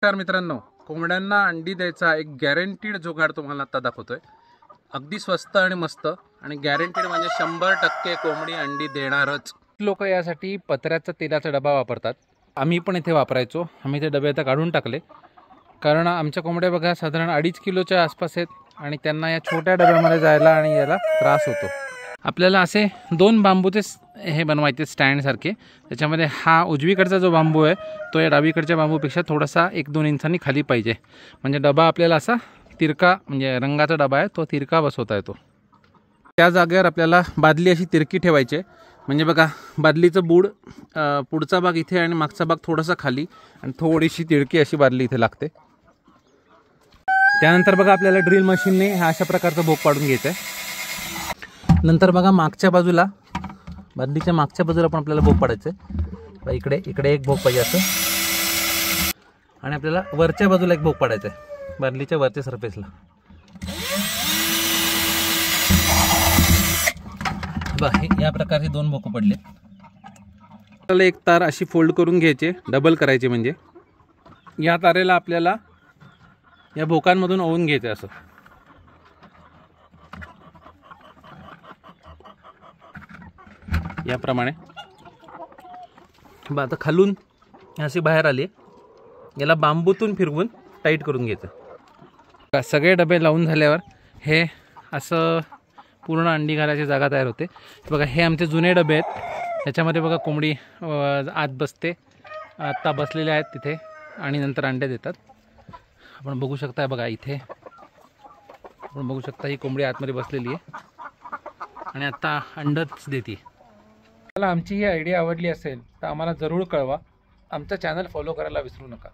नमस्कार मित्रांनो, कोंबड्यांना अंडी द्यायचा एक गॅरंटीड जुगाड तुम्हाला आता दाखवतोय। अगदी स्वस्त आणि मस्त आणि गॅरंटीड म्हणजे 100% कोंबडी अंडी देणारच। लोक यासाठी पत्र्याचा तेलाचा डबा वापरतात। आम्ही पण इथे वापरायचो। आम्ही ते डबे आता काढून टाकले, कारण आमच्या कोंबड्या बघा साधारण 2.5 किलोच्या आसपास आहेत आणि त्यांना या छोट्या डब्यामध्ये जायला आणि याला त्रास होतो। आपल्याला असे 2 बांबूचे हे बनवायचे स्टँड सारखे। त्याच्यामध्ये हा उजवीकडचा जो बांबू आहे तो या डावीकडच्या बांबूपेक्षा थोडासा 1-2 इंचांनी खाली पाहिजे, म्हणजे डबा आपल्याला असा तिरका, म्हणजे रंगाचा डबा आहे तो तिरका बसवता येतो। त्या जागेवर आपल्याला बादली अशी तिरकी ठेवायची, म्हणजे बघा बादलीचं बुड पुढचा भाग इथे आणि मागचा भाग थोडासा खाली आणि थोडीशी तिरकी अशी बादली इथे लागते। त्यानंतर बघा आपल्याला ड्रिल मशीनने अशा प्रकारचा भोग पाडून घ्यायचा आहे। नंतर बघा मागच्या बाजूला, बादलीच्या मागच्या बाजूला पण आपल्याला भोग पाडायचं आहे। इकडे एक भोग पाहिजे असं, आणि आपल्याला वरच्या बाजूला एक भोग पाडायचा आहे, बादलीच्या वरच्या सरफेसला। बघा हे या प्रकारचे 2 भोक पडले। आपल्याला एक तार अशी फोल्ड करून घ्यायचे, डबल करायचे, म्हणजे या तारेला आपल्याला या भोकांमधून ओवून घ्यायचं असं। याप्रमाणे आता खालून अशी बाहेर आली, याला बांबूतून फिरवून टाईट करून घ्यायचं। सगळे डबे लावून झाल्यावर हे असं पूर्ण अंडी घालायची जागा तयार होते। बघा हे आमचे जुने डबे आहेत, त्याच्यामध्ये बघा कोंबडी आत बसते, आत्ता बसलेले आहेत तिथे आणि नंतर अंडे देतात। आपण बघू शकता, बघा इथे आपण बघू शकता ही कोंबडी आतमध्ये बसलेली आहे आणि आत्ता अंडच देते। तुम्हाला आमची ही आयडिया आवडली असेल तर आम्हाला जरूर कळवा। आमचा चॅनल फॉलो करायला विसरू नका।